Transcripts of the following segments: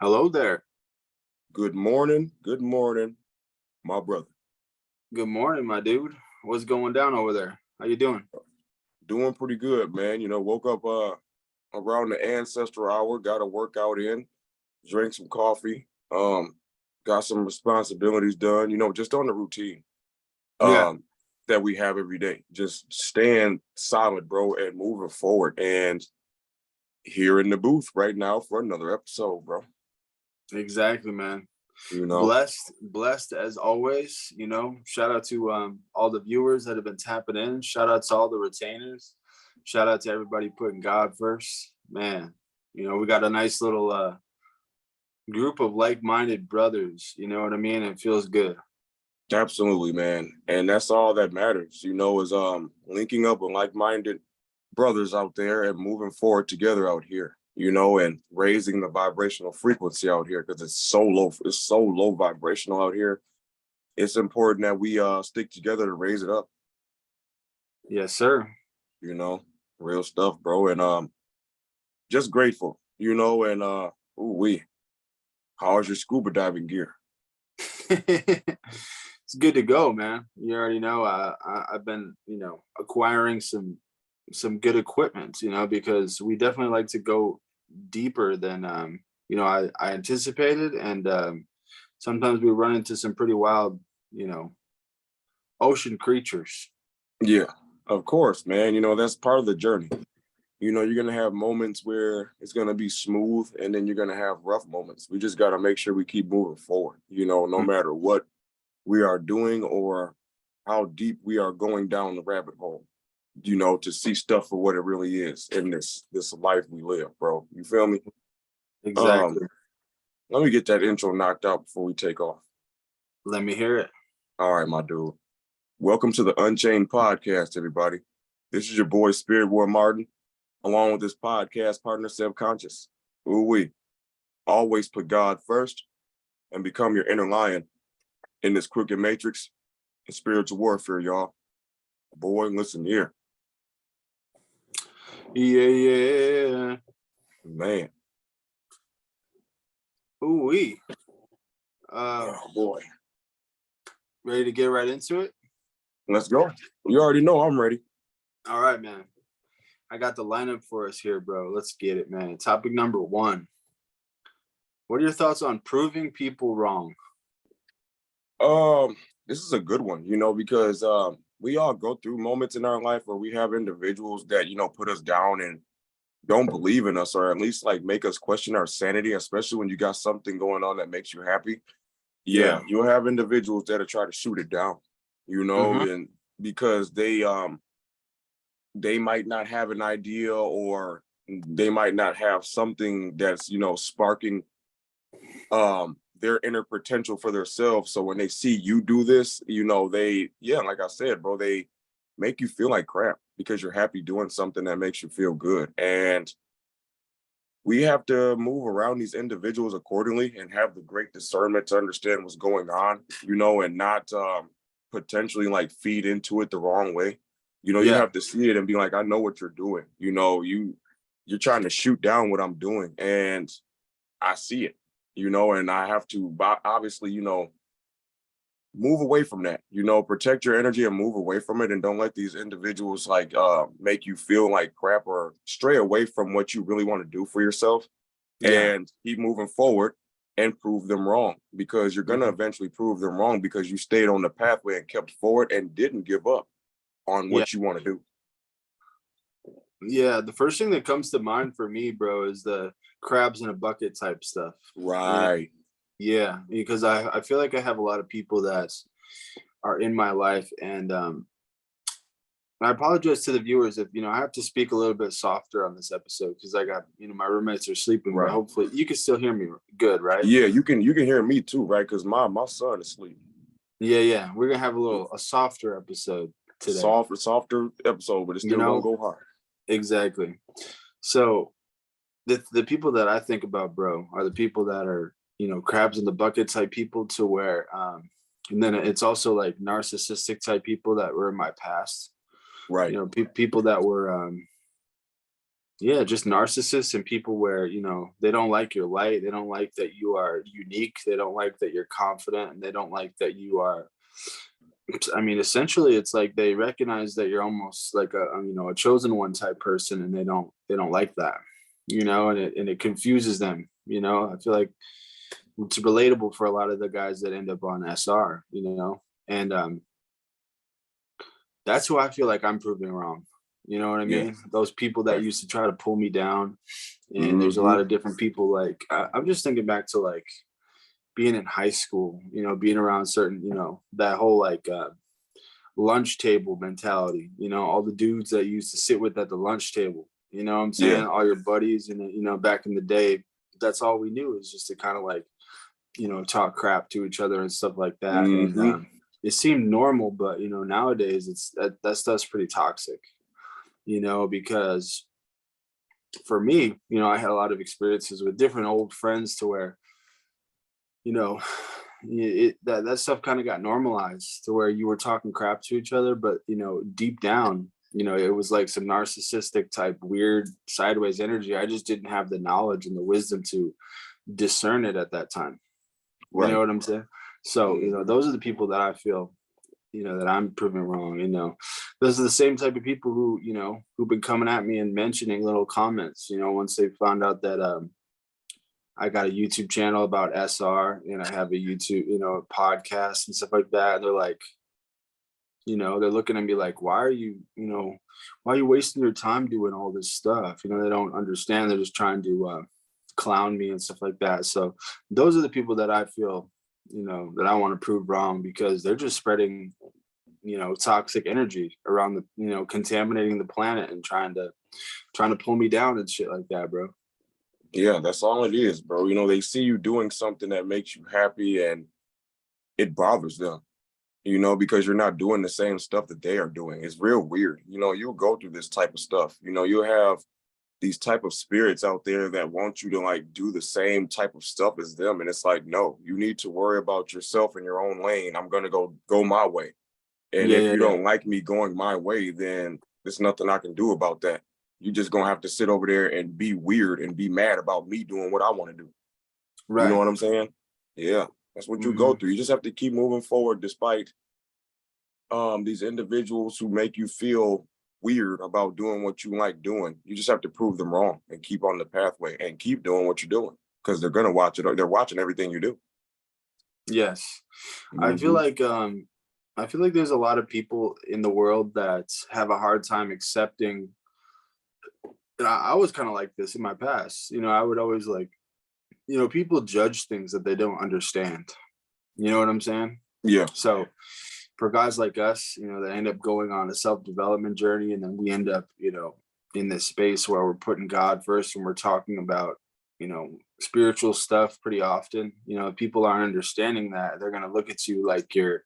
Hello there. Good morning, my brother. Good morning, my dude. What's going down over there? How you doing? Doing pretty good, man. Woke up around the ancestral hour, got a workout in, drank some coffee, got some responsibilities done, just on the routine Yeah, um that we have every day. Just staying solid, bro, and moving forward. And here in the booth right now for another episode, bro. exactly, man. You know, Blessed as always. Shout out to all the viewers that have been tapping in. Shout out to all the retainers. Shout out to everybody putting God first. Man, we got a nice little group of like-minded brothers. You know what I mean? It feels good. absolutely, man. And that's all that matters, is linking up with like-minded brothers out there and moving forward together out here, and raising the vibrational frequency out here because it's so low vibrational out here. It's important that we stick together to raise it up, Yes, sir. you know, real stuff, bro. And just grateful, and ooh we how's your scuba diving gear? It's good to go, man. You already know. I've been, acquiring some good equipment, because we definitely like to go deeper than I anticipated, and sometimes we run into some pretty wild, you know, ocean creatures. Yeah, of course, man. That's part of the journey. You're gonna have moments where it's gonna be smooth, and then you're gonna have rough moments. We just gotta make sure we keep moving forward. No Mm. matter what we are doing or how deep we are going down the rabbit hole. To see stuff for what it really is in this life we live, bro. You feel me? Um, Exactly. Let me get that intro knocked out before we take off. Let me hear it. All right, my dude. Welcome to the Unchained podcast, everybody. This is your boy SpiritWar Martin, along with his podcast partner, Subconscious. Ooh, we always put God first and become your inner lion in this crooked matrix and spiritual warfare, y'all. Boy, listen here, Yeah, yeah. man. Ooh wee. Uh, Oh boy, Ready to get right into it? let's go. You already know I'm ready. All right, man. I got the lineup for us here, bro. Let's get it, man. Topic number one. What are your thoughts on proving people wrong? This is a good one, because we all go through moments in our life where we have individuals that put us down and don't believe in us, or at least like make us question our sanity, especially when you got something going on that makes you happy. Yeah. Yeah, you'll have individuals that'll try to shoot it down, Hmm. and because they might not have an idea, or they might not have something that's sparking their inner potential for themselves. So when they see you do this, like I said, bro, they make you feel like crap because you're happy doing something that makes you feel good. And we have to move around these individuals accordingly and have the great discernment to understand what's going on, and not potentially like feed into it the wrong way. You Yeah. have to see it and be like, I know what you're doing. You're trying to shoot down what I'm doing, and I see it, and I have to obviously, move away from that, protect your energy and move away from it. And don't let these individuals like make you feel like crap, or stray away from what you really want to do for yourself, Yeah. and keep moving forward and prove them wrong, because you're going to Mhm. eventually prove them wrong because you stayed on the pathway and kept forward and didn't give up on Yeah. what you want to do. Yeah. The first thing that comes to mind for me, bro, is the crabs in a bucket type stuff. You know, Right. yeah, because I feel like I have a lot of people that are in my life, and I apologize to the viewers if I have to speak a little bit softer on this episode because I got my roommates are sleeping, but Right. hopefully you can still hear me good, right? Yeah, you can hear me too, right? Because my son is asleep. Yeah, yeah. We're gonna have a softer episode today. Softer episode, but it's You still gonna know, go hard. exactly. So the people that I think about, bro, are the people that are crabs in the bucket type people, to where and then it's also like narcissistic type people that were in my past. Right. People that were yeah, just narcissists and people where, you know, they don't like your light. They don't like that you are unique. They don't like that you're confident, and they don't like that you are, I mean, essentially it's like they recognize that you're almost like you know, a chosen one type person, and they don't like that, you know, and it confuses them, you know. I feel like it's relatable for a lot of the guys that end up on SR, you know. And that's who I feel like I'm proving wrong. You know what I Yeah. mean? Those people that Right. used to try to pull me down. And there's a Hmm. lot of different people. Like I'm just thinking back to like being in high school, you know, being around certain, you know, that whole like lunch table mentality, you know, all the dudes that you used to sit with at the lunch table, you know what I'm Yeah. saying? All your buddies. And, you know, back in the day, that's all we knew, is just to kind of like, you know, talk crap to each other and stuff like that. And Hmm. it seemed normal, but, you know, nowadays that stuff's pretty toxic, you know, because for me, you know, I had a lot of experiences with different old friends to where, you know, that stuff kind of got normalized to where you were talking crap to each other, but, you know, deep down, you know, it was like some narcissistic type weird sideways energy. I just didn't have the knowledge and the wisdom to discern it at that time. You know Right. what I'm saying? So, you know, Hmm. those are the people that I feel, you know, that I'm proving wrong. You know, those are the same type of people who, you know, who've been coming at me and mentioning little comments, you know, once they found out that I got a YouTube channel about SR, and I have a YouTube, you know, podcast and stuff like that. And they're like, you know, they're looking at me like, why are you, you know, why are you wasting your time doing all this stuff? You know, they don't understand. They're just trying to clown me and stuff like that. So those are the people that I feel, you know, that I want to prove wrong, because they're just spreading, you know, toxic energy around the, you know, contaminating the planet and trying to pull me down and shit like that, bro. Yeah, that's all it is, bro. You know, they see you doing something that makes you happy and it bothers them, you know, because you're not doing the same stuff that they are doing. It's real weird. You know, you'll go through this type of stuff. You know, you'll have these type of spirits out there that want you to like do the same type of stuff as them. And it's like, no, you need to worry about yourself in your own lane. I'm gonna go my way. And Yeah, if yeah, you yeah. don't like me going my way, then there's nothing I can do about that. You just gonna have to sit over there and be weird and be mad about me doing what I want to do. You know Right. what I'm saying? Yeah, that's what you go Hmm. through. You just have to keep moving forward despite these individuals who make you feel weird about doing what you like doing. You just have to prove them wrong and keep on the pathway and keep doing what you're doing, because they're gonna watch it. They're watching everything you do. Yes. I feel Hmm. like I feel like there's a lot of people in the world that have a hard time accepting. And I was kind of like this in my past. You know, I would always like, you know, people judge things that they don't understand. You know what I'm saying? Yeah. So for guys like us, you know, that end up going on a self-development journey, and then we end up, you know, in this space where we're putting God first and we're talking about, you know, spiritual stuff pretty often. You know, if people aren't understanding that, they're gonna look at you like you're,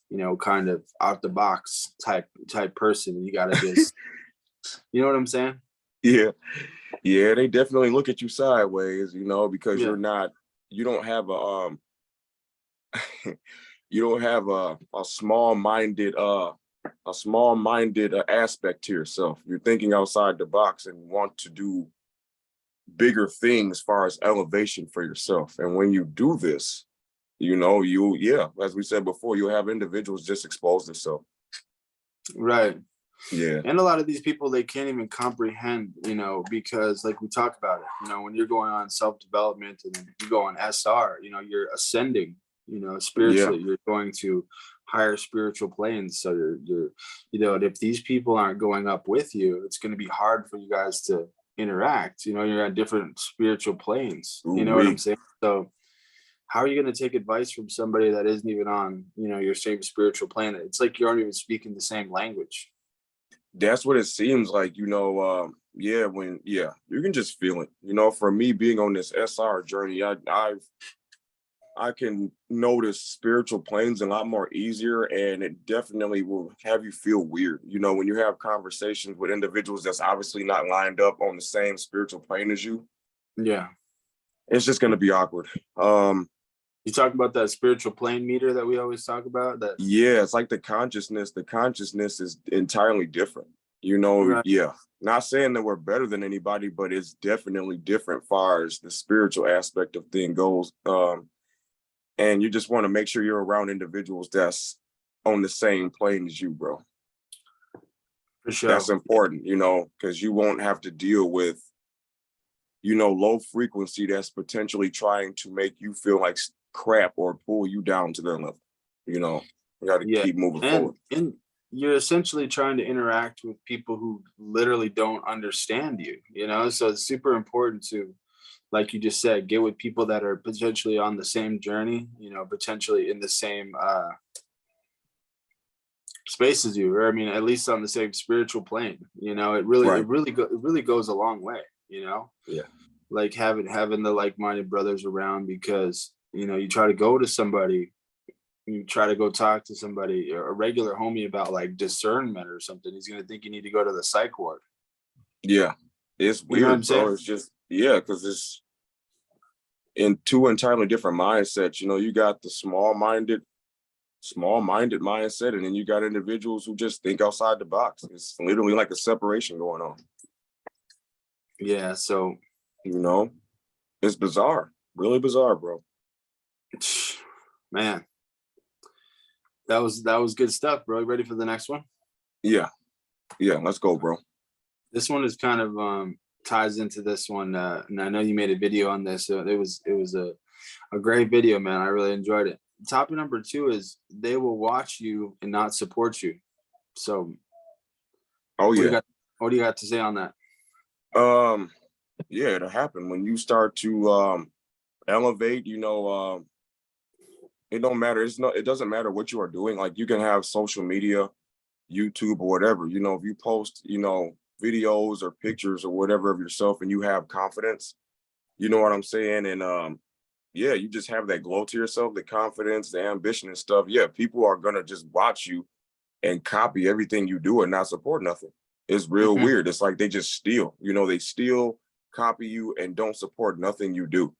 you know, kind of out the box type person. You gotta just, you know what I'm saying? Yeah. Yeah. They definitely look at you sideways, you know, because Yeah. you don't have you don't have a small-minded aspect to yourself. You're thinking outside the box and want to do bigger things as far as elevation for yourself. And when you do this, you know, yeah, as we said before, you'll have individuals just expose themselves. Right. Yeah. And a lot of these people, they can't even comprehend, you know, because like we talk about it, you know, when you're going on self-development and you go on SR, you know, you're ascending, you know, Yeah. spiritually, you're going to higher spiritual planes. So you're, you know, and if these people aren't going up with you, it's going to be hard for you guys to interact. You know, you're at different spiritual planes. You know what I'm Ooh-wee. saying? So how are you going to take advice from somebody that isn't even on, you know, your same spiritual planet? It's like you aren't even speaking the same language. That's what it seems like, you know. Yeah, you can just feel it. You know, for me being on this SR journey, I can notice spiritual planes a lot more easier, and it definitely will have you feel weird. You know, when you have conversations with individuals that's obviously not lined up on the same spiritual plane as you, Yeah. it's just going to be awkward. Um, You talk about that spiritual plane meter that we always talk about. That yeah, it's like the consciousness. The consciousness is entirely different. You know, Right. yeah. Not saying that we're better than anybody, but it's definitely different far as the spiritual aspect of thing goes. And you just want to make sure you're around individuals that's on the same plane as you, bro. For That's sure. important, you know, because you won't have to deal with, you know, low frequency that's potentially trying to make you feel like crap or pull you down to their level. You know, we got to Yeah. keep moving And forward. you're essentially trying to interact with people who literally don't understand you, you know? So it's super important to, like you just said, get with people that are potentially on the same journey, you know, potentially in the same space as you, or I mean, at least on the same spiritual plane. You know, Right. it really goes a long way, you know? Yeah. Like having the like-minded brothers around, because, you know, you try to go to somebody, you try to go talk to somebody, a regular homie, about like discernment or something, he's gonna think you need to go to the psych ward. Yeah. It's You know what I'm weird, saying? bro. It's just, yeah, because it's in two entirely different mindsets. You know, you got the small minded mindset, and then you got individuals who just think outside the box. It's literally like a separation going on. Yeah. So, You know, it's bizarre, really bizarre, bro. man, that was good stuff, bro. You ready for the next one? Yeah, yeah. Let's go, bro. This one is kind of ties into this one, and I know you made a video on this. So it was a great video, man. I really enjoyed it. Topic number 2 is they will watch you and not support you. So Oh what do you yeah. got? What do you got to say on that? Um, yeah, it'll happen when you start to elevate. You know, it don't matter. It doesn't matter what you are doing. Like you can have social media, YouTube or whatever. You know, if you post, you know, videos or pictures or whatever of yourself, and you have confidence, you know what I'm saying? And yeah, you just have that glow to yourself, the confidence, the ambition and stuff. Yeah, people are gonna just watch you and copy everything you do and not support nothing. It's real Hmm. weird. It's like they just steal. You know, they steal, copy you, and don't support nothing you do.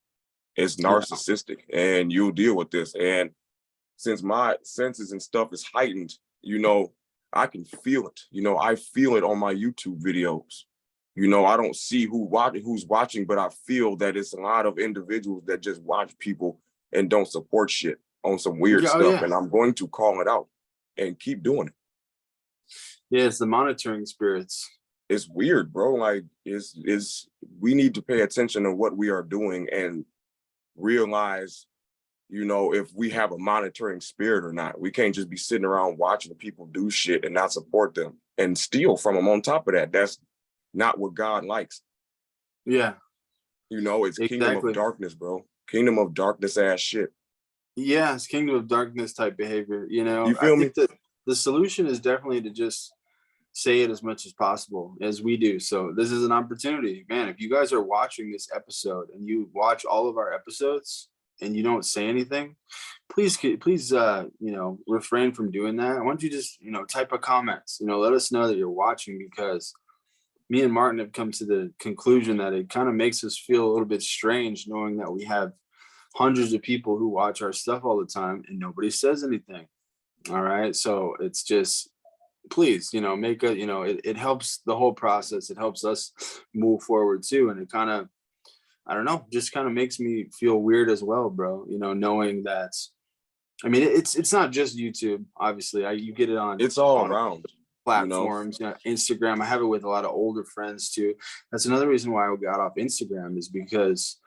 It's Yeah. narcissistic, and you'll deal with this. And since my senses and stuff is heightened, you know, I can feel it. You know, I feel it on my YouTube videos. You know, I don't see who's watching, but I feel that it's a lot of individuals that just watch people and don't support shit on some weird Yeah. Oh stuff. yeah. And I'm going to call it out and keep doing it. Yeah. It's the monitoring spirits. It's weird, bro. Like, is we need to pay attention to what we are doing and realize, you know, if we have a monitoring spirit or not. We can't just be sitting around watching people do shit and not support them and steal from them on top of that. That's not what God likes. Yeah. You know, it's kingdom of Exactly. darkness, bro. Kingdom of darkness ass shit. Yeah. It's kingdom of darkness type behavior. You You know, I feel me? think that the solution is definitely to just say it as much as possible as we do. So this is an opportunity, man. If you guys are watching this episode and you watch all of our episodes and you don't say anything, please you know, refrain from doing that. Why don't you just, you know, type a comments, you know, let us know that you're watching, because me and Martin have come to the conclusion that it kind of makes us feel a little bit strange knowing that we have hundreds of people who watch our stuff all the time and nobody says anything. All right. So it's just, please, you know, make a, you know, it helps the whole process. It helps us move forward too. And it kind of, I don't know, just kind of makes me feel weird as well, bro. You know, knowing that, I mean, it's not just YouTube. Obviously, you get it on It's all all around, you know. platforms, you know, Instagram. I have it with a lot of older friends too. That's another reason why I got off Instagram, is because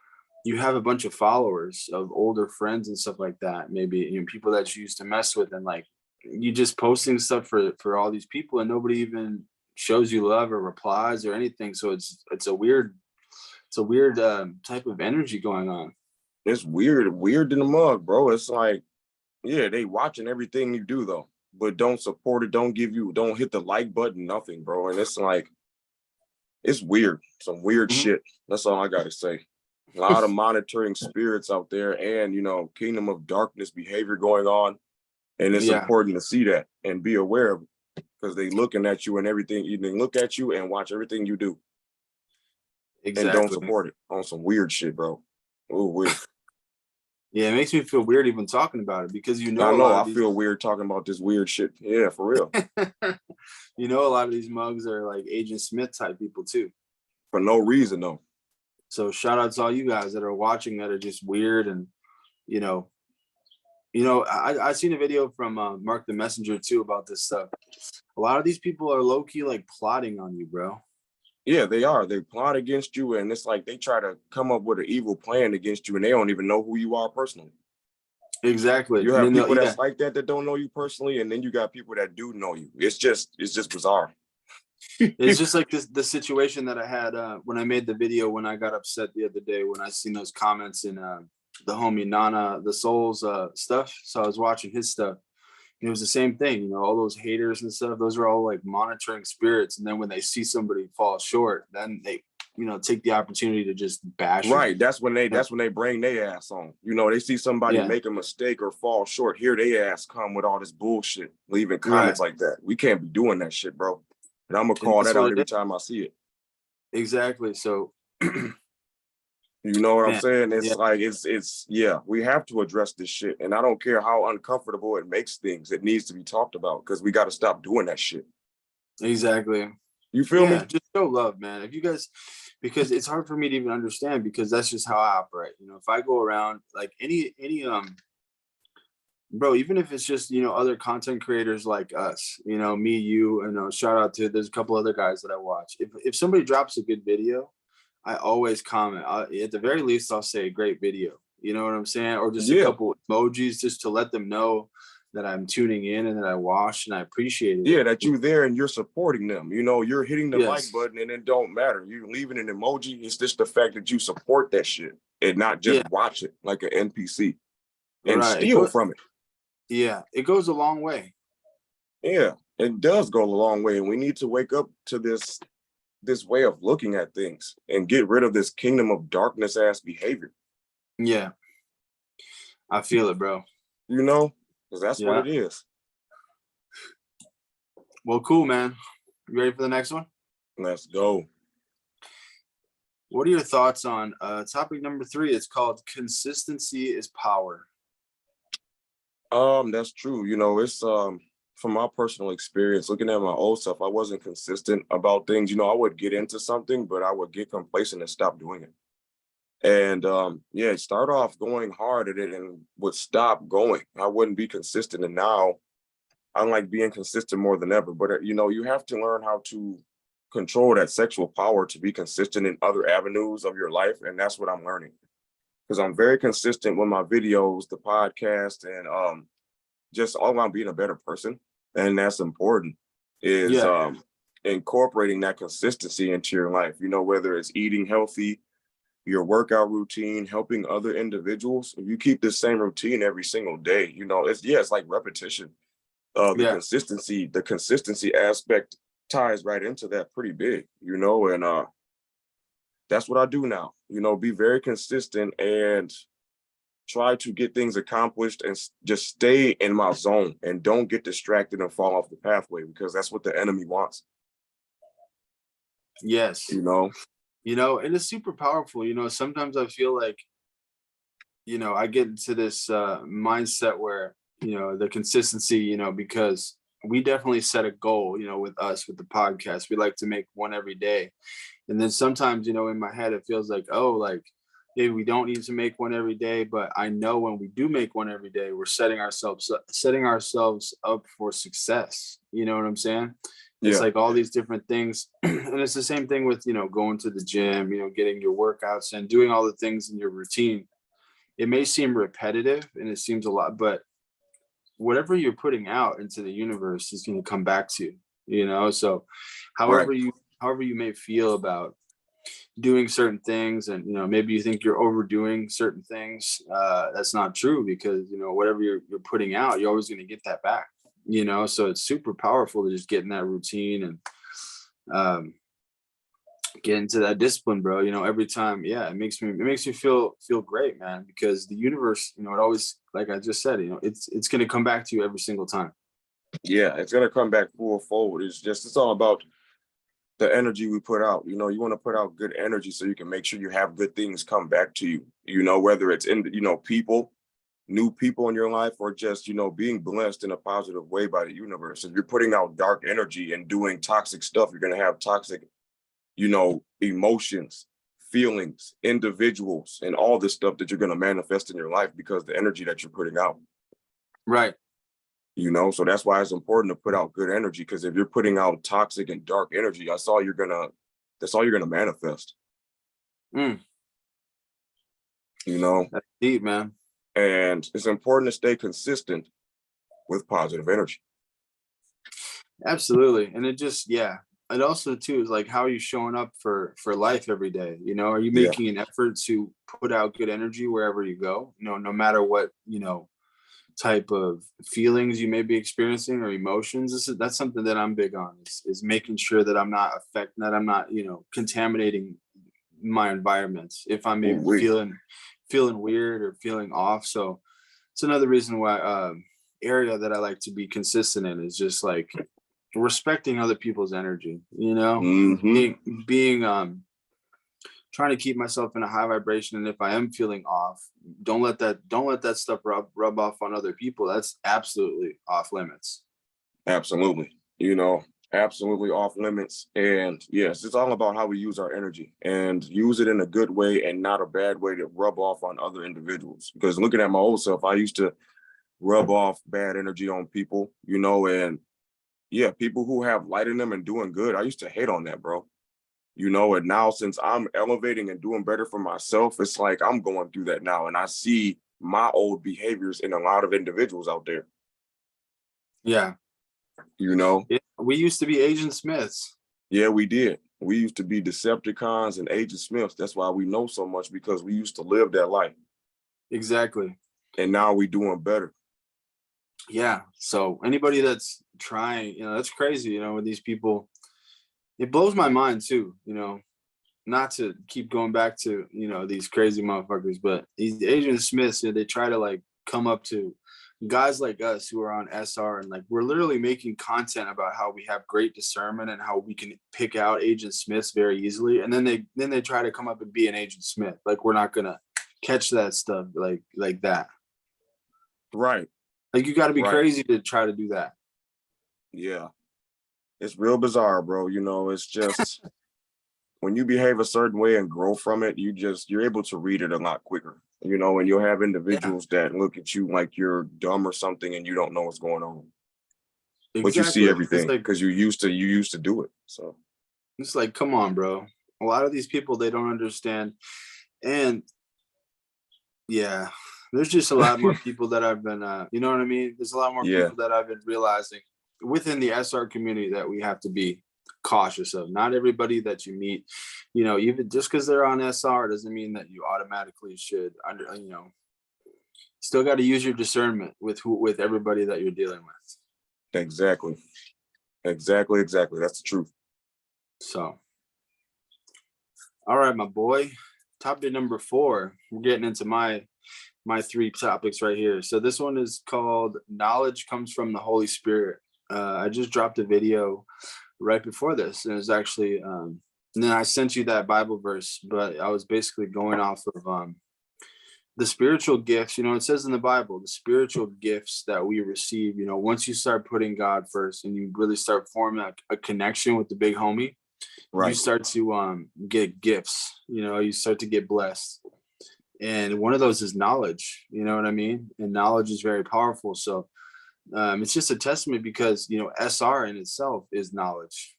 you have a bunch of followers of older friends and stuff like that. Maybe, you know, people that you used to mess with, and like you just posting stuff for all these people, and nobody even shows you love or replies or anything. So it's a weird type of energy going on. It's weird in the mug, bro. It's like, yeah, they watching everything you do though, but don't support it, don't hit the like button, nothing, bro. And it's like, it's weird, some weird Mhm. shit. That's all I gotta say. A lot of monitoring spirits out there, and you know, kingdom of darkness behavior going on. And it's Yeah, important to see that and be aware of it, because they looking at you and everything. You can look at you and watch everything you do and don't exactly. support it on some weird shit, bro. Oh, weird. Yeah, it makes me feel weird even talking about it because I a know lot I of these feel weird talking about this weird shit. Yeah, for real. a lot of these mugs are like Agent Smith type people too. For no reason though. So shout out to all you guys that are watching that are just weird and you know, I seen a video from Mark the Messenger too about this stuff. A lot of these people are low key like plotting on you, bro. Yeah, they are. They plot against you, and it's like they try to come up with an evil plan against you, and they don't even know who you are personally. Exactly. You And have then people yeah, that's like that don't know you personally, and then you got people that do know you. It's just bizarre. it's just like this the situation that I had when I made the video when I got upset the other day when I seen those comments in the homie Nana the Soul's stuff. So I was watching his stuff. And it was the same thing, all those haters and stuff, those are all like monitoring spirits. And then when they see somebody fall short, then they, take the opportunity to just bash them. Right. That's when they bring their ass on. They see somebody Yeah. make a mistake or fall short. Here they ass come with all this bullshit, leaving Right. comments like that. We can't be doing that shit, bro. And I'm gonna And call that's that what out it every is. time I see it. Exactly. So, You know what I'm man, saying? It's yeah, like it's yeah, we have to address this shit. And I don't care how uncomfortable it makes things, it needs to be talked about because we gotta stop doing that shit. exactly. You feel Yeah. me? Just show love, man. If you guys, because it's hard for me to even understand because that's just how I operate. If I go around like bro, even if it's just other content creators like us, me, you, and shout out to there's a couple other guys that I watch. If somebody drops a good video, I always comment. At the very least, I'll say great video. You know what I'm saying, or just a Yeah. couple emojis just to let them know that I'm tuning in and that I watched and I appreciated Yeah, it. that you're there and you're supporting them. You're hitting the like Yes. button and it don't matter. You're leaving an emoji. It's just the fact that you support that shit and not just Yeah. watch it like an NPC and Right. steal from it. Yeah. It goes a long way. Yeah, it does go a long way. And we need to wake up to this way of looking at things and get rid of this kingdom of darkness ass behavior. Yeah. I feel it, bro. Because that's what Yeah. it is. Well, cool, man. You ready for the next one? Let's go. What are your thoughts on topic number 3? It's called consistency is power. That's true. It's from my personal experience, looking at my old stuff, I wasn't consistent about things. I would get into something, but I would get complacent and stop doing it. And yeah, start off going hard at it and would stop going. I wouldn't be consistent. And now I like being consistent more than ever. But you have to learn how to control that sexual power to be consistent in other avenues of your life. And that's what I'm learning. Because I'm very consistent with my videos, the podcast, and just all around being a better person. And that's important is Yeah. incorporating that consistency into your life, whether it's eating healthy, your workout routine, helping other individuals. If you keep the same routine every single day, it's like repetition. The Yeah. consistency aspect ties right into that pretty big, and that's what I do now. Be very consistent and try to get things accomplished and just stay in my zone and don't get distracted and fall off the pathway because that's what the enemy wants. Yes. And it's super powerful. Sometimes I feel like, I get into this mindset where, the consistency, because we definitely set a goal, with us, with the podcast. We like to make one every day. And then sometimes, in my head, it feels like, oh, like, maybe we don't need to make one every day. But I know when we do make one every day, we're setting ourselves up for success. You know what I'm saying? It's Yeah. like all these different things. And it's the same thing with, going to the gym, getting your workouts and doing all the things in your routine. It may seem repetitive and it seems a lot, but whatever you're putting out into the universe is going to come back to you. So Right. however you may feel about doing certain things and maybe you think you're overdoing certain things, that's not true because whatever you're putting out, you're always going to get that back. So it's super powerful to just get in that routine and get into that discipline, bro. Every time, yeah, it makes me feel great, man, because the universe, it always, like I just said, it's going to come back to you every single time. Yeah, it's gonna come back full forward. It's all about the energy we put out. You want to put out good energy so you can make sure you have good things come back to you. Whether it's in people, new people in your life, or just, being blessed in a positive way by the universe. If you're putting out dark energy and doing toxic stuff, you're going to have toxic, emotions, feelings, individuals, and all this stuff that you're going to manifest in your life because the energy that you're putting out. Right. So that's why it's important to put out good energy, because if you're putting out toxic and dark energy, that's all you're gonna manifest. Mm. You know, That's deep, man. and it's important to stay consistent with positive energy. Absolutely. And it just, yeah. It also too is like, how are you showing up for life every day? Are you making an effort to put out good energy wherever you go? No matter what, type of feelings you may be experiencing or emotions. That's something that I'm big on, is making sure that I'm not contaminating my environment if I'm maybe feeling weird or feeling off. So it's another reason why area that I like to be consistent in is just like respecting other people's energy, being trying to keep myself in a high vibration. And if I am feeling off, don't let that stuff rub off on other people. That's absolutely off limits. Absolutely. Absolutely off limits. And yes, it's all about how we use our energy, and use it in a good way and not a bad way to rub off on other individuals. Because looking at my old self, I used to rub off bad energy on people, and people who have light in them and doing good, I used to hate on that, bro. And now, since I'm elevating and doing better for myself, it's like I'm going through that now, and I see my old behaviors in a lot of individuals out there. Yeah. We used to be Agent Smiths. Yeah, we did. We used to be Decepticons and Agent Smiths. That's why we know so much, because we used to live that life. Exactly. And now we doing better. Yeah. So anybody that's trying, that's crazy, with these people. It blows my mind too, not to keep going back to, these crazy motherfuckers, but these Agent Smiths, they try to like come up to guys like us who are on SR, and like we're literally making content about how we have great discernment and how we can pick out Agent Smiths very easily. And then they try to come up and be an Agent Smith. Like, we're not gonna catch that stuff like that. Right. Like, you got to be crazy to try to do that. Yeah. It's real bizarre, bro. It's just when you behave a certain way and grow from it, you're able to read it a lot quicker, and you'll have individuals that look at you like you're dumb or something, and you don't know what's going on. Exactly. But you see everything because you used to do it. So it's like, come on, bro. A lot of these people, they don't understand. And yeah, there's just a lot more people that I've been, you know what I mean? There's a lot more people that I've been realizing within the SR community that we have to be cautious of. Not everybody that you meet, even just because they're on SR doesn't mean that you automatically should still got to use your discernment with everybody that you're dealing with. Exactly. That's the truth. So, all right, my boy, topic number 4, we're getting into my 3 topics right here. So this one is called Knowledge Comes from the Holy Spirit. I just dropped a video right before this, and it's actually and then I sent you that Bible verse, but I was basically going off of the spiritual gifts. It says in the Bible, the spiritual gifts that we receive, once you start putting God first and you really start forming a connection with the big homie, you start to get gifts, you start to get blessed. And one of those is knowledge, you know what I mean? And knowledge is very powerful. So it's just a testament, because SR in itself is knowledge.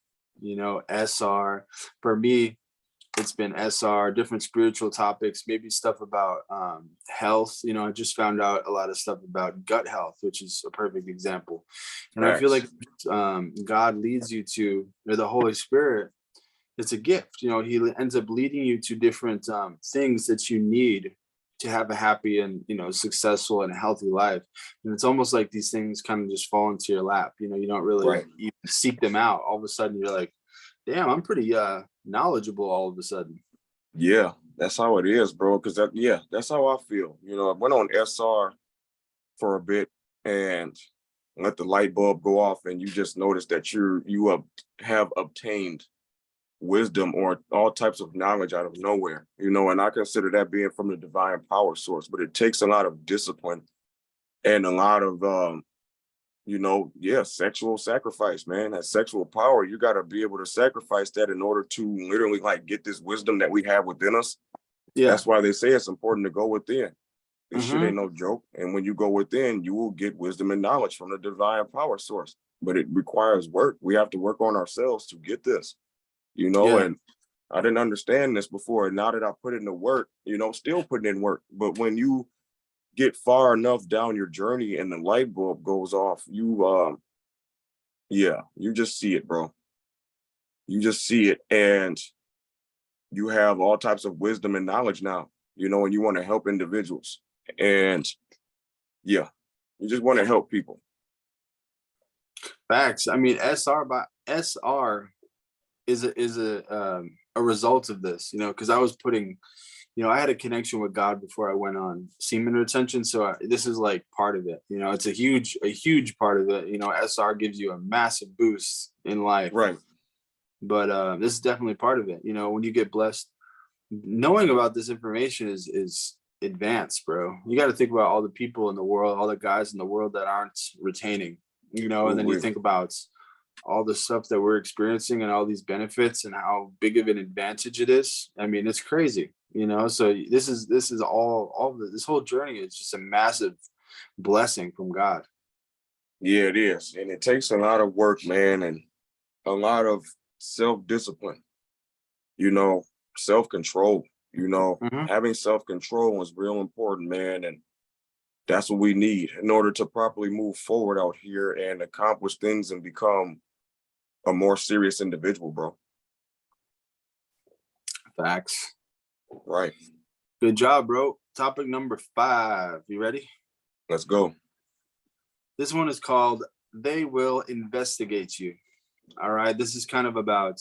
SR for me, it's been SR, different spiritual topics, maybe stuff about health. I just found out a lot of stuff about gut health, which is a perfect example. And I feel like God leads you to, or the Holy Spirit, it's a gift. He ends up leading you to different things that you need to have a happy and successful and healthy life. And it's almost like these things kind of just fall into your lap. You don't really even seek them out. All of a sudden you're like, damn, I'm pretty knowledgeable all of a sudden. Yeah, that's how it is, bro. Because that's how I feel. I went on SR for a bit and let the light bulb go off, and you just notice that you have obtained wisdom or all types of knowledge out of nowhere, and I consider that being from the divine power source. But it takes a lot of discipline and a lot of sexual sacrifice, man. That sexual power, you got to be able to sacrifice that in order to literally like get this wisdom that we have within us. Yeah. That's why they say it's important to go within. This shit Mhm. ain't no joke. And when you go within, you will get wisdom and knowledge from the divine power source. But it requires work. We have to work on ourselves to get this, Yeah. and I didn't understand this before. And now that I put in the work, still putting in work. But when you get far enough down your journey and the light bulb goes off, you just see it, bro. You just see it. And you have all types of wisdom and knowledge now, and you want to help individuals. And yeah, you just want to help people. Facts. I mean, SR is a result of this, because I was putting, I had a connection with God before I went on semen retention. So this is like part of it. It's a huge part of it. SR gives you a massive boost in life. Right. But this is definitely part of it. When you get blessed, knowing about this information is advanced, bro. You got to think about all the people in the world, all the guys in the world that aren't retaining, and then you think about all the stuff that we're experiencing and all these benefits and how big of an advantage it is. I mean, it's crazy, so this is this whole journey is just a massive blessing from God. Yeah, it is. And it takes a lot of work, man, and a lot of self-discipline, self-control, Mhm. having self-control is real important, man. And that's what we need in order to properly move forward out here and accomplish things and become a more serious individual, bro. Facts. Right. Good job, bro. Topic number 5. You ready? Let's go. This one is called They Will Investigate You. All right. This is kind of about,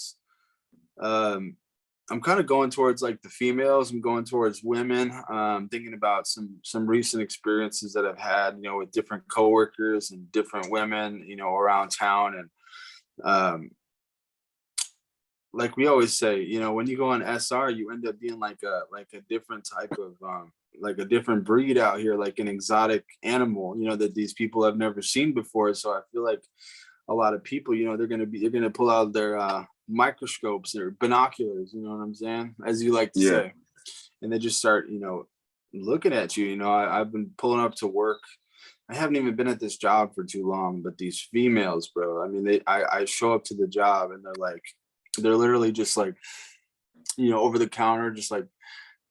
I'm kind of going towards like the females. I'm going towards women. Thinking about some recent experiences that I've had, with different coworkers and different women, around town. And like we always say, when you go on SR, you end up being like a different type of like a different breed out here, like an exotic animal, that these people have never seen before. So I feel like a lot of people, they're gonna pull out their microscopes or binoculars, you know what I'm saying, as you like to Yeah. say, and they just start, looking at you. I've been pulling up to work. I haven't even been at this job for too long, but these females, bro, I mean, I show up to the job and they're literally just like, over the counter, just like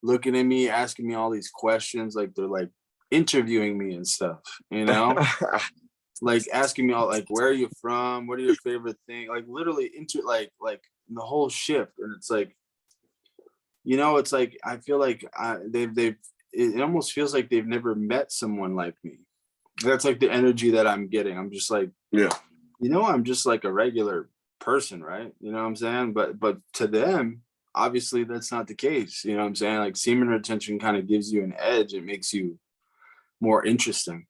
looking at me, asking me all these questions, like they're like interviewing me and stuff, like asking me all like, where are you from? What are your favorite things? Like literally into like the whole shift. And it's like, it's like I feel like it almost feels like they've never met someone like me. That's like the energy that I'm getting. I'm just like, Yeah. I'm just like a regular person, right? You know what I'm saying? But to them, obviously that's not the case. You know what I'm saying? Like semen retention kind of gives you an edge. It makes you more interesting.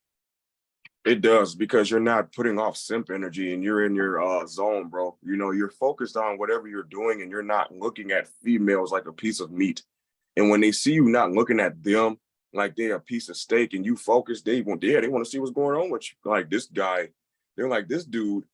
It does, because you're not putting off simp energy and you're in your zone, bro. You're focused on whatever you're doing and you're not looking at females like a piece of meat. And when they see you not looking at them like they're a piece of steak and you focus, they want to see what's going on with you. Like this guy, they're like, this dude,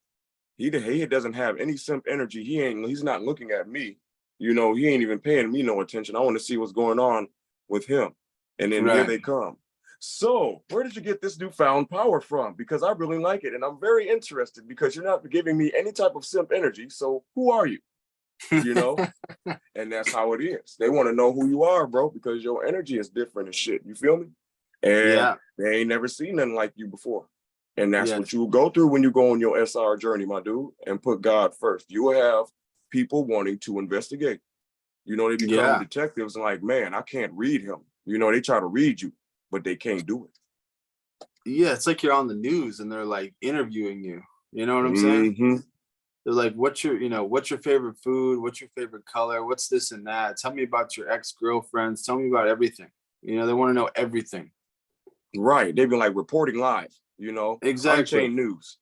he doesn't have any simp energy. He's not looking at me. He ain't even paying me no attention. I want to see what's going on with him. And then here Right. they come. So where did you get this newfound power from? Because I really like it. And I'm very interested because you're not giving me any type of simp energy. So who are you? And that's how it is. They want to know who you are, bro, because your energy is different and shit. You feel me? And Yeah. they ain't never seen nothing like you before. And that's Yes. what you will go through when you go on your SR journey, my dude, and put God first. You will have people wanting to investigate. They become detectives and like, man, I can't read him. They try to read you, but they can't do it. Yeah, it's like you're on the news and they're like interviewing you. You know what I'm saying? Mm-hmm. They're like, what's your favorite food? What's your favorite color? What's this and that? Tell me about your ex-girlfriends. Tell me about everything. They want to know everything. Right. They've been like reporting live, Exactly. Unchained news.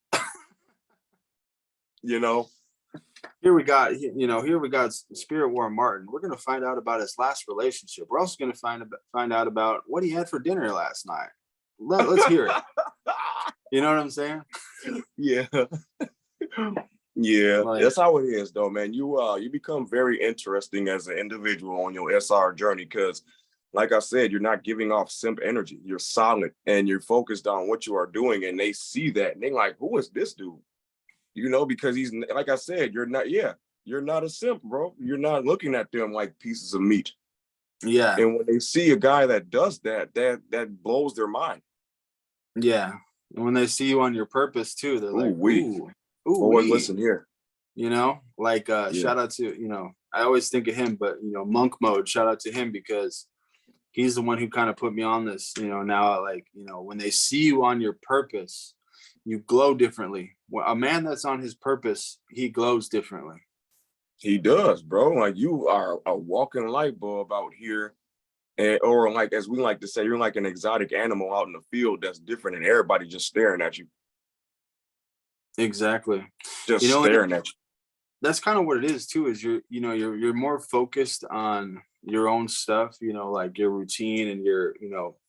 Here we got SpiritWar Martin. We're gonna find out about his last relationship. We're also gonna find out about what he had for dinner last night. let's hear it. You know what I'm saying? Yeah. Yeah, Like, that's how it is though, man. You become very interesting as an individual on your SR journey because like I said, you're not giving off simp energy. You're solid and you're focused on what you are doing, and they see that and they're like, who is this dude? You know, because he's like I said, you're not a simp, bro. You're not looking at them like pieces of meat. yeah, And when they see a guy that does that, that blows their mind. yeah. And when they see you on your purpose too, they're Ooh, like, we. ooh, Boy, wee. listen here. You know, like Yeah. shout out to, I always think of him, but monk mode, shout out to him because he's the one who kind of put me on this, now like, when they see you on your purpose, you glow differently. A man that's on his purpose, he glows differently. He does, bro. Like you are a walking light bulb out here. And, or like, as we like to say, you're like an exotic animal out in the field that's different and everybody just staring at you. Exactly. Just And staring at you. that's kind of what it is too, is you're more focused on your own stuff, like your routine and your,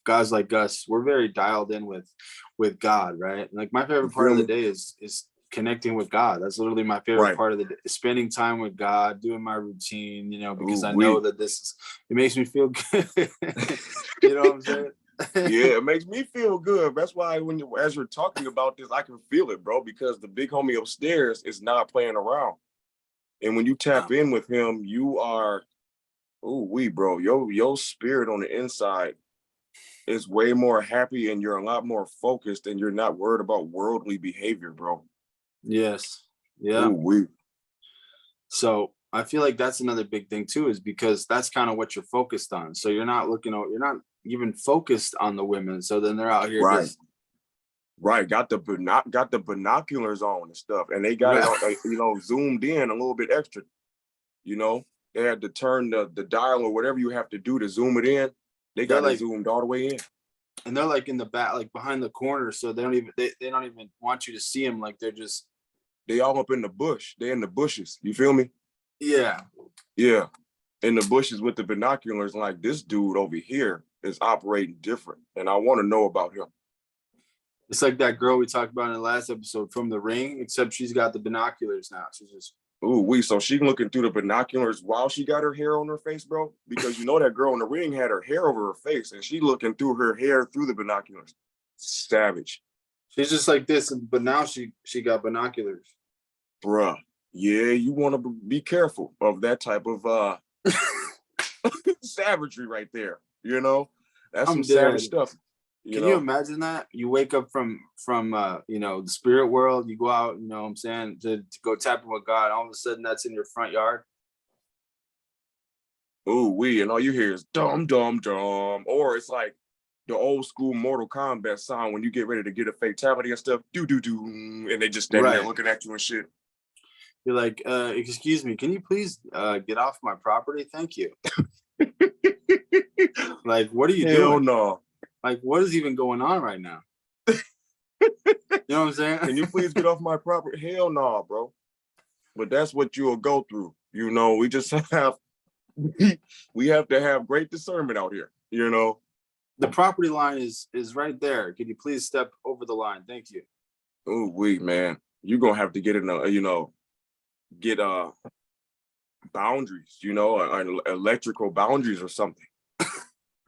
guys like us, we're very dialed in with God, right? Like my favorite part of the day is connecting with God. That's literally my favorite Right. part of the day, spending time with God, doing my routine, because Ooh, I know that it makes me feel good. You know what I'm saying? Yeah, it makes me feel good. That's why as you're talking about this, I can feel it, bro, because the big homie upstairs is not playing around. And when you tap in with him, you are, bro, your spirit on the inside is way more happy and you're a lot more focused and you're not worried about worldly behavior, bro. Yes. Yeah. Ooh, So I feel like that's another big thing too, is because that's kind of what you're focused on. So you're not even focused on the women. So then they're out here right. just Got the binoculars on and stuff, and they got it on, zoomed in a little bit extra. They had to turn the dial or whatever you have to do to zoom it in. They got it zoomed all the way in, and they're like in the back, like behind the corner, so they don't even want you to see them. Like they all up in the bush. They're in the bushes. You feel me? yeah, In the bushes with the binoculars. Like this dude over here is operating different, and I want to know about him. it's like that girl we talked about in the last episode from The Ring, except she's got the binoculars now. She's just So she looking through the binoculars while she got her hair on her face, bro? Because that girl in The Ring had her hair over her face and she looking through her hair through the binoculars. Savage. she's just like this, but now she got binoculars. Bruh. Yeah, you want to be careful of that type of savagery right there. That's some savage stuff. Can you imagine that? You wake up from the spirit world, you go out, what I'm saying, to go tapping with God, all of a sudden that's in your front yard. And all you hear is dum dum dum, or it's like the old school Mortal Kombat song when you get ready to get a fatality and stuff, do do do, and they just standing there looking at you and shit. You're like, excuse me, can you please get off my property? Thank you. Like, what are you doing? Hell no. Like, what is even going on right now? You know what I'm saying? Can you please get off my property? Hell no, bro. But that's what you'll go through. We just we have to have great discernment out here. The property line is right there. Can you please step over the line? Thank you. Man. You're gonna have to get get boundaries, electrical boundaries or something.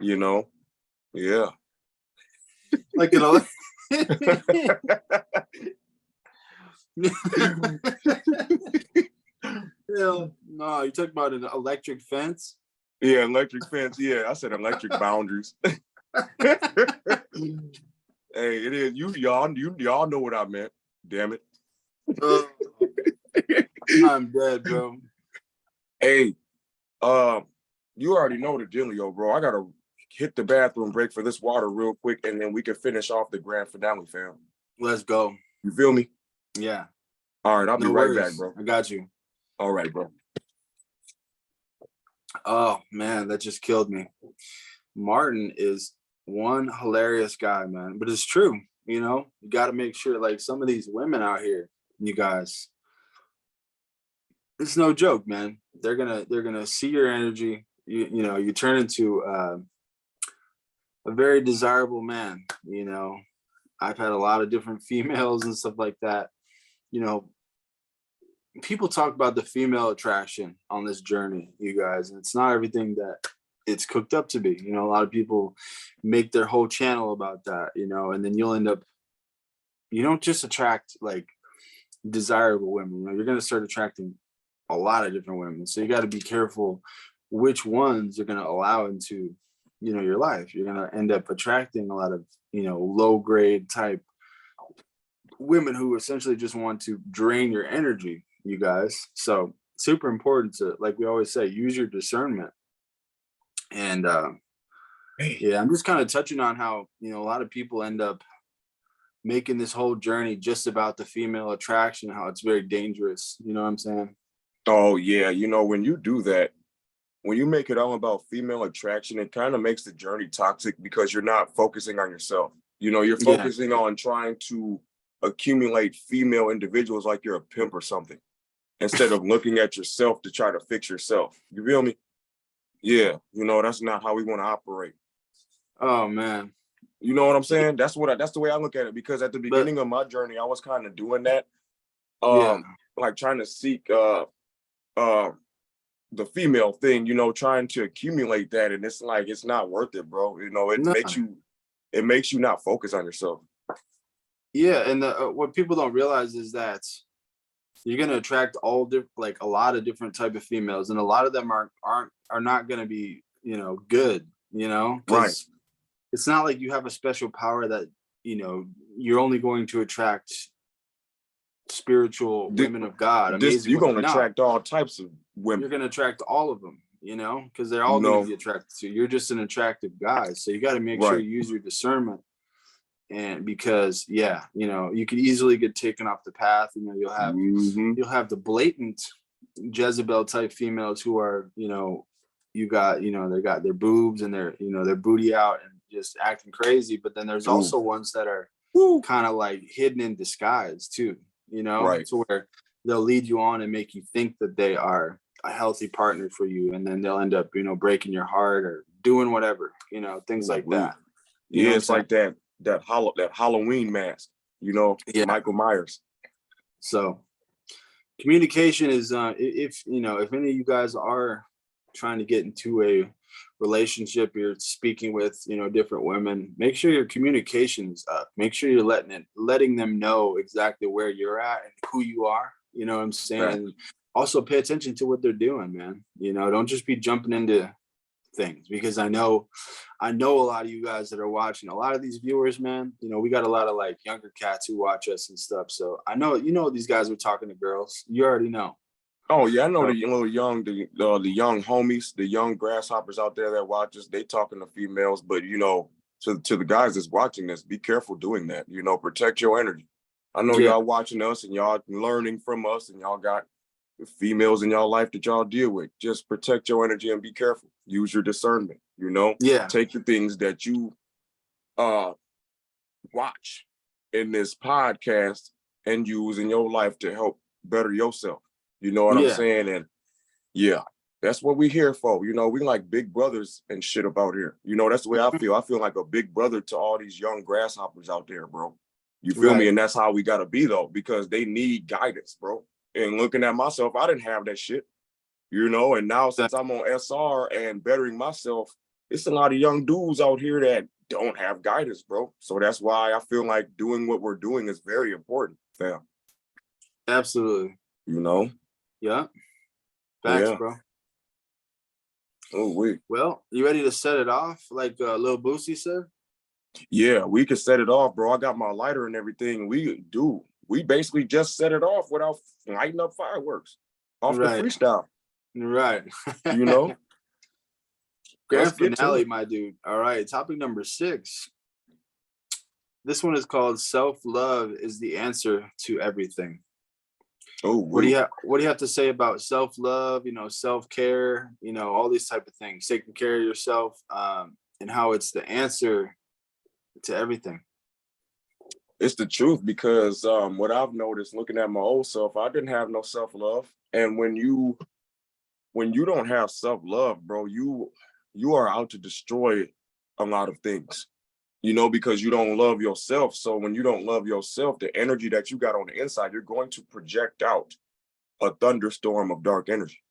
Yeah. Like Hell no, you talking about an electric fence? Yeah, electric fence. Yeah, I said electric boundaries. Hey, it is y'all know what I meant. Damn it. I'm dead, bro. Hey, you already know the dealio, bro. I gotta hit the bathroom break for this water real quick, and then we can finish off the grand finale, fam. Let's go. You feel me? Yeah. All right, I'll be right back, bro. I got you. All right, bro. Oh man, that just killed me. Martin is one hilarious guy, man. But it's true, you got to make sure, like, some of these women out here, you guys, it's no joke, man. They're gonna see your energy. You turn into a very desirable man. You know, I've had a lot of different females and stuff like that. You know, people talk about the female attraction on this journey, you guys, and it's not everything that it's cooked up to be. You know, a lot of people make their whole channel about that, you know, and then you'll end up, you don't just attract like desirable women, you know, you're going to start attracting a lot of different women. So you got to be careful which ones you're going to allow into, you know, your life. You're going to end up attracting a lot of, you know, low grade type women who essentially just want to drain your energy, you guys. So super important to, like we always say, use your discernment. And yeah, I'm just kind of touching on how, you know, a lot of people end up making this whole journey just about the female attraction, how it's very dangerous. You know what I'm saying? Oh yeah, you know, when you do that, when you make it all about female attraction, it kind of makes the journey toxic because you're not focusing on yourself. You know, you're Yeah. focusing on trying to accumulate female individuals like you're a pimp or something, instead of looking at yourself to try to fix yourself. You feel me? Yeah, you know, that's not how we want to operate. Oh man. You know what I'm saying? That's the way I look at it, because at the But beginning of my journey, I was kind of doing that. yeah, Like trying to seek uh the female thing, you know, trying to accumulate that, and it's like it's not worth it, bro. You know, no, it makes you not focus on yourself. yeah, and what people don't realize is that you're gonna attract all different, like a lot of different type of females, and a lot of them are not gonna be, you know, good, you know, Right. because it's not like you have a special power that, you know, you're only going to attract spiritual Th- women of God, This amazing you're women. gonna No, attract all types of you're women, gonna attract all of them, you know, because they're you all gonna know. be attracted to you. You're just an attractive guy, so you got to make sure Right. you use your discernment. And because yeah, you know, you could easily get taken off the path. You know, Hmm. you'll have the blatant Jezebel type females who are, you know, you got, you know, they got their boobs and their, you know, their booty out and just acting crazy. But then there's Ooh. also ones that are Woo. kind of like hidden in disguise too, you know, Right. to where they'll lead you on and make you think that they are a healthy partner for you. And then they'll end up, you know, breaking your heart or doing whatever, you know, things like Ooh. that. You know Yeah, what I'm it's saying? like that Halloween mask, you know, Yeah. Michael Myers. So communication is if you know, if any of you guys are trying to get into a relationship, you're speaking with, you know, different women, make sure your communication is up. Make sure you're letting them know exactly where you're at and who you are, you know what I'm saying? Right. And also pay attention to what they're doing, man. You know, don't just be jumping into things, because I know a lot of you guys that are watching, a lot of these viewers, man, you know, we got a lot of like younger cats who watch us and stuff. So I know, you know, these guys are talking to girls. You already know. Oh yeah, I know So the little young, the young homies, the young grasshoppers out there that watch us. They talking to females, but you know, to the guys that's watching this, be careful doing that. You know, protect your energy. I know yeah, y'all watching us and y'all learning from us, and y'all got females in y'all life that y'all deal with. Just protect your energy and be careful. Use your discernment. You know, yeah, take the things that you uh watch in this podcast and use in your life to help better yourself. You know what I'm yeah. saying? And yeah, that's what we here for. You know, we like big brothers and shit about here. You know, that's the way I Mhm. feel. I feel like a big brother to all these young grasshoppers out there, bro. You feel me? Right. And that's how we gotta be though, because they need guidance, bro. And looking at myself, I didn't have that shit, you know. And now That- since I'm on SR and bettering myself, it's a lot of young dudes out here that don't have guidance, bro. So that's why I feel like doing what we're doing is very important, fam. Absolutely. You know? Yeah. Facts, Yeah. bro. Oh, wait. Well, you ready to set it off like Lil Boosie said? Yeah, we could set it off, bro. I got my lighter and everything. We basically just set it off without lighting up fireworks off the Right. freestyle, Right. you know? Let's Grand get to finale, it. my dude. All right. Topic number 6. This one is called self-love is the answer to everything. Oh, What do wait. you have to say about self-love, you know, self-care, you know, all these type of things, taking care of yourself, and how it's the answer to everything. It's the truth, because what I've noticed looking at my old self, I didn't have no self-love. And when you don't have self-love, bro, you are out to destroy a lot of things, you know, because you don't love yourself. So when you don't love yourself, the energy that you got on the inside, you're going to project out a thunderstorm of dark energy,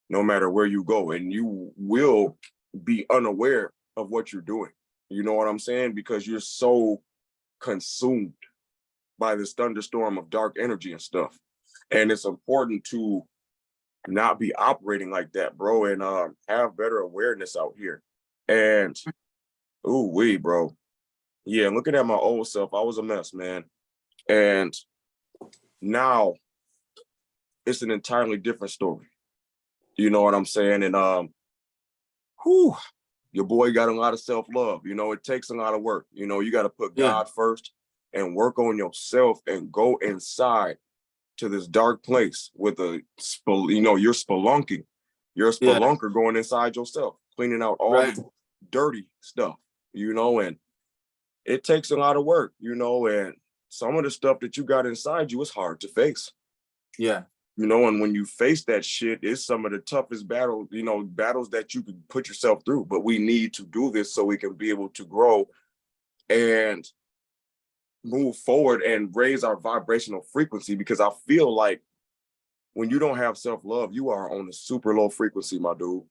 no matter where you go. And you will be unaware of what you're doing. You know what I'm saying? Because you're so consumed by this thunderstorm of dark energy and stuff. And it's important to not be operating like that, bro, and have better awareness out here. And ooh wee, bro. Yeah, looking at my old self, I was a mess, man. And now it's an entirely different story. You know what I'm saying? And whew, your boy got a lot of self-love. You know, it takes a lot of work. You know, you got to put Yeah. God first and work on yourself and go inside to this dark place with you're spelunking. You're a Yeah. spelunker going inside yourself, cleaning out all Right. the dirty stuff, you know, and it takes a lot of work, you know, and some of the stuff that you got inside you is hard to face. Yeah. You know, and when you face that shit, it's some of the toughest battles, you know, battles that you can put yourself through. But we need to do this so we can be able to grow and move forward and raise our vibrational frequency. Because I feel like when you don't have self-love, you are on a super low frequency, my dude.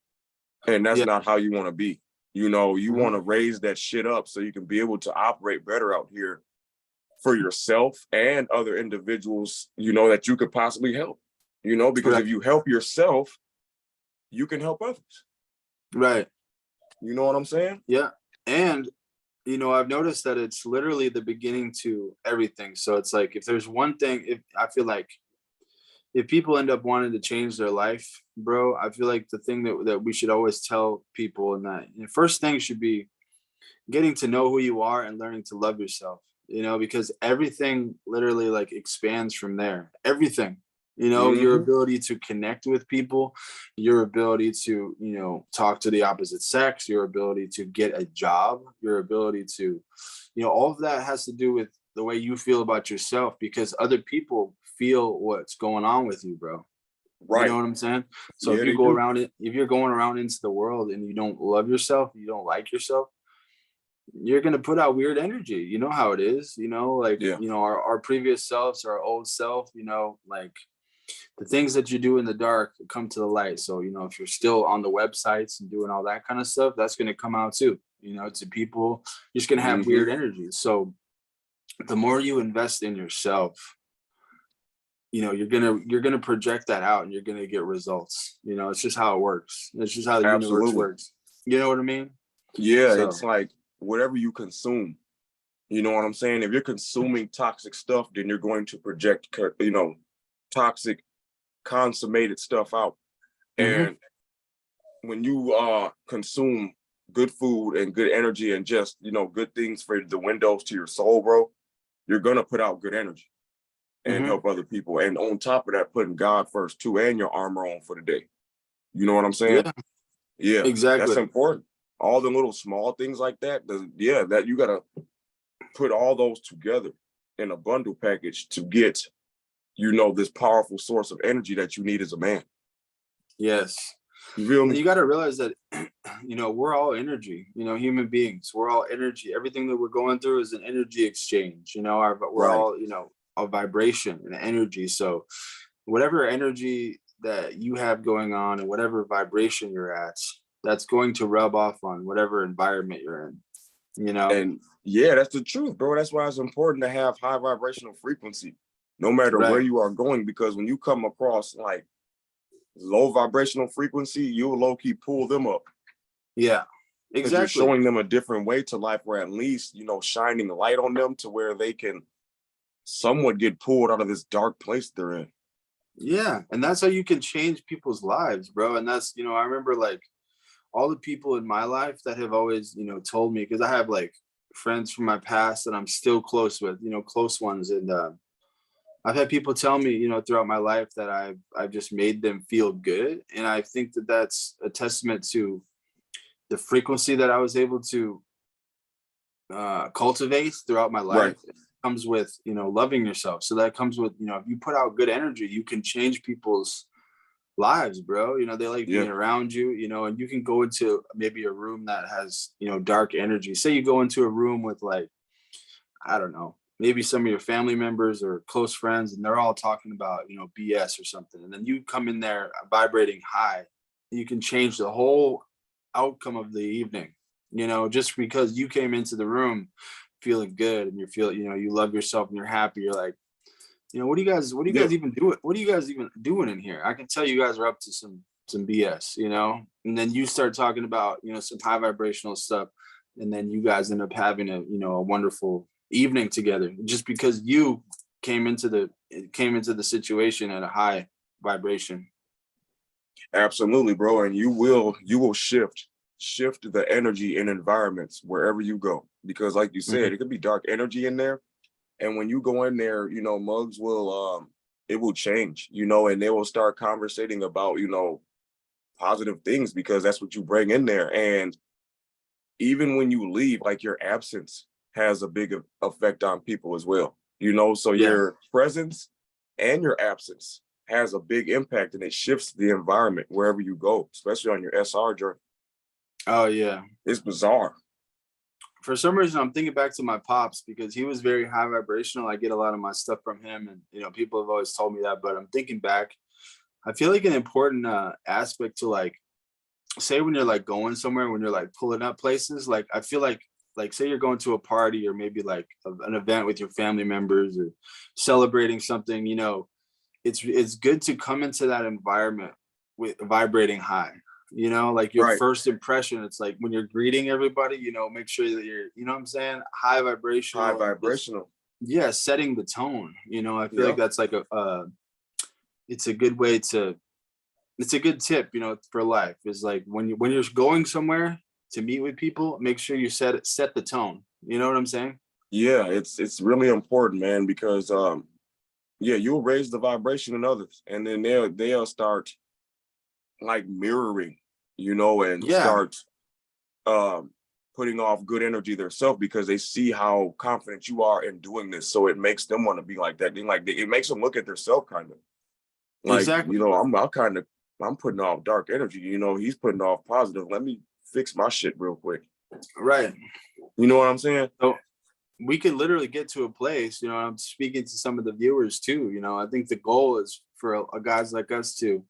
And that's Yeah. not how you want to be. You know, you want to raise that shit up so you can be able to operate better out here for yourself and other individuals, you know, that you could possibly help. You know, because if you help yourself, you can help others. Right. You know what I'm saying? Yeah. And, you know, I've noticed that it's literally the beginning to everything. So it's like, if there's one thing, if I feel like if people end up wanting to change their life, bro, I feel like the thing that we should always tell people, and that the first thing should be getting to know who you are and learning to love yourself, you know, because everything literally like expands from there. Everything, you know, your ability to connect with people, your ability to, you know, talk to the opposite sex, your ability to get a job, your ability to, you know, all of that has to do with the way you feel about yourself, because other people feel what's going on with you, bro. You know Right. what I'm saying? So Yeah, if you they go do. around it, if you're going around into the world and you don't love yourself, you don't like yourself, you're gonna put out weird energy. You know how it is, you know, like, Yeah. you know, our previous selves, our old self, you know, like the things that you do in the dark come to the light. So, you know, if you're still on the websites and doing all that kind of stuff, that's gonna come out too, you know, to people. You're just gonna have weird energy. So the more you invest in yourself, you know, you're gonna project that out and you're gonna get results. You know, it's just how it works. It's just how the universe Absolutely. works. You know what I mean? Yeah, So it's like whatever you consume, you know what I'm saying? If you're consuming toxic stuff, then you're going to project, you know, toxic, consummated stuff out. And when you consume good food and good energy and just, you know, good things for the windows to your soul, bro, you're going to put out good energy and help other people. And on top of that, putting God first too, and your armor on for the day. You know what I'm saying? yeah, Yeah, that's exactly. important. All the little small things like that, yeah, that you got to put all those together in a bundle package to get, you know, this powerful source of energy that you need as a man. Yes. You feel And me? you got to realize that, you know, we're all energy, you know, human beings, we're all energy. Everything that we're going through is an energy exchange, you know, we're Right. all, you know, a vibration and energy. So whatever energy that you have going on and whatever vibration you're at, that's going to rub off on whatever environment you're in, you know? And yeah, that's the truth, bro. That's why it's important to have high vibrational frequency, no matter where Right. you are going, because when you come across like low vibrational frequency, you'll low key pull them up Yeah, because you're exactly. showing them a different way to life, or at least, you know, shining light on them to where they can somewhat get pulled out of this dark place they're in. Yeah. And that's how you can change people's lives, bro. And that's, you know, I remember like all the people in my life that have always, you know, told me, because I have like friends from my past that I'm still close with, you know, close ones. And I've had people tell me, you know, throughout my life that I've just made them feel good. And I think that that's a testament to the frequency that I was able to cultivate throughout my Right. life. It comes with, you know, loving yourself. So that comes with, you know, if you put out good energy, you can change people's lives, bro. You know, they like Yeah. being around you, you know, and you can go into maybe a room that has, you know, dark energy. Say you go into a room with like, I don't know, maybe some of your family members or close friends, and they're all talking about, you know, BS or something. And then you come in there vibrating high, you can change the whole outcome of the evening, you know, just because you came into the room feeling good and you feel, you know, you love yourself and you're happy. You're like, you know, what do you Yeah. guys even do? What are you guys even doing in here? I can tell you guys are up to some BS, you know? And then you start talking about, you know, some high vibrational stuff, and then you guys end up having a, you know, a wonderful evening together just because you came into the situation at a high vibration. Absolutely, bro. And you will shift the energy in environments wherever you go. Because like you said, Mhm. it could be dark energy in there. And when you go in there, you know, mugs will it will change, you know, and they will start conversating about, you know, positive things because that's what you bring in there. And even when you leave, like your absence has a big effect on people as well. You know, so Yeah. your presence and your absence has a big impact and it shifts the environment wherever you go, especially on your SR journey. Oh yeah. It's bizarre. For some reason, I'm thinking back to my pops because he was very high vibrational. I get a lot of my stuff from him, and you know, people have always told me that. But I'm thinking back, I feel like an important aspect to like say when you're like going somewhere, when you're like pulling up places, like I feel like say you're going to a party or maybe like an event with your family members or celebrating something, you know, it's good to come into that environment with vibrating high. You know, like your Right. first impression, it's like when you're greeting everybody, you know, make sure that you're, you know what I'm saying, high High vibrational and just vibrational. yeah, setting the tone. You know, I feel like Yeah. that's like a it's a good way to it's a good tip, you know, for life is like when you're going somewhere to meet with people, make sure you set the tone. You know what I'm saying? Yeah, it's really important, man, because yeah, you'll raise the vibration in others and then they'll start like mirroring, you know, and Yeah, start um putting off good energy themselves because they see how confident you are in doing this. So it makes them want to be like that. Then like it makes them look at themselves kind of like, you exactly. know, I'm putting off dark energy, you know, he's putting off positive. Let me fix my shit real quick. Right. You know what I'm saying? So we could literally get to a place, you know, I'm speaking to some of the viewers too, you know, I think the goal is for guys like us to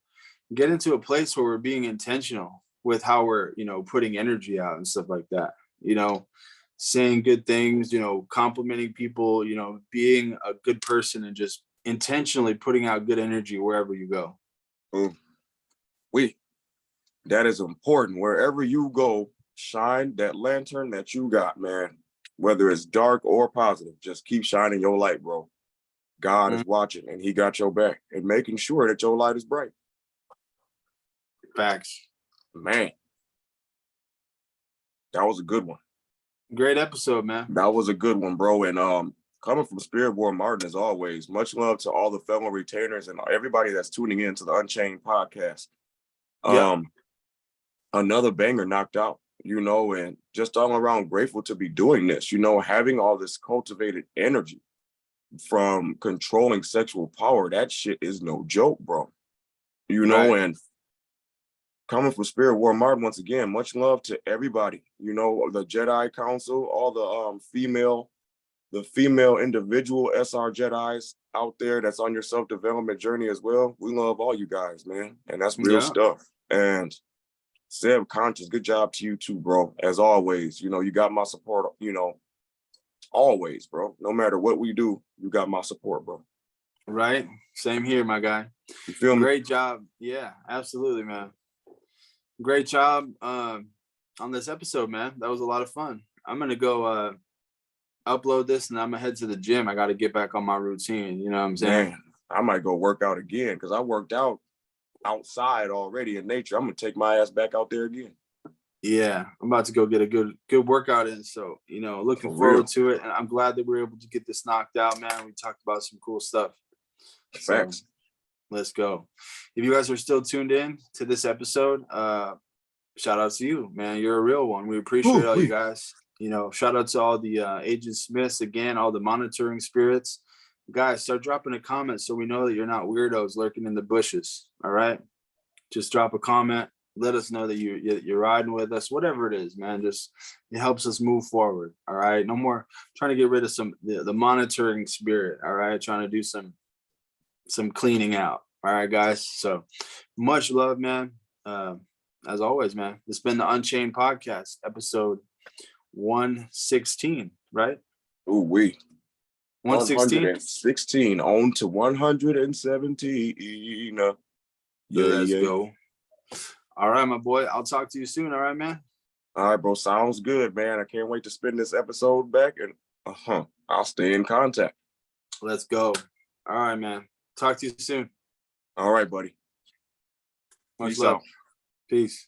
get into a place where we're being intentional with how we're, you know, putting energy out and stuff like that, you know, saying good things, you know, complimenting people, you know, being a good person and just intentionally putting out good energy wherever you go. Boom. We That is important. Wherever you go, shine that lantern that you got, man. Whether it's dark or positive, just keep shining your light, bro. God Mm, is watching and he got your back and making sure that your light is bright. facts. Man, that was a good one. Great episode, man. That was a good one, bro. And coming from SpiritWar Martin as always, much love to all the fellow retainers and everybody that's tuning in to the Unchained podcast. Yep. Um, Another banger knocked out, you know, and just all around grateful to be doing this, you know, having all this cultivated energy from controlling sexual power. That shit is no joke, bro. You know, Right. and coming from SpiritWar Martin, once again, much love to everybody, you know, the Jedi Council, all the female individual SR Jedis out there that's on your self-development journey as well. We love all you guys, man. And that's real Yeah. stuff. And Seb Conscious, good job to you too, bro. As always, you know, you got my support, you know, always, bro. No matter what we do, you got my support, bro. Right. Same here, my guy. You feel me? Great job. Yeah, absolutely, man. Great job on this episode, man. That was a lot of fun. I'm gonna go upload this and I'm gonna head to the gym. I gotta get back on my routine. You know what I'm saying? Man, I might go work out again because I worked out outside already in nature. I'm gonna take my ass back out there again. Yeah, I'm about to go get a good workout in. So, you know, looking For forward real. to it. And I'm glad that we were able to get this knocked out, man. We talked about some cool stuff. So Facts. let's go. If you guys are still tuned in to this episode, shout out to you, man. You're a real one. We appreciate Woo, all you wee. guys. You know, shout out to all the Agent Smiths again, all the monitoring spirits. Guys, start dropping a comment so we know that you're not weirdos lurking in the bushes. All right. just drop a comment. Let us know that you're riding with us, whatever it is, man. Just it helps us move forward. All right. No more trying to get rid of the monitoring spirit. All right. Trying to do some cleaning out. All right, guys. So much love, man. As always, man. It's been the Unchained podcast, episode 116, right? Ooh, we 116. 116 on to 117. Let's go. All right, my boy. I'll talk to you soon. All right, man. All right, bro. Sounds good, man. I can't wait to spend this episode back, and I'll stay in contact. Let's go. All right, man. Talk to you soon. All right, buddy. Much love. Out. Peace.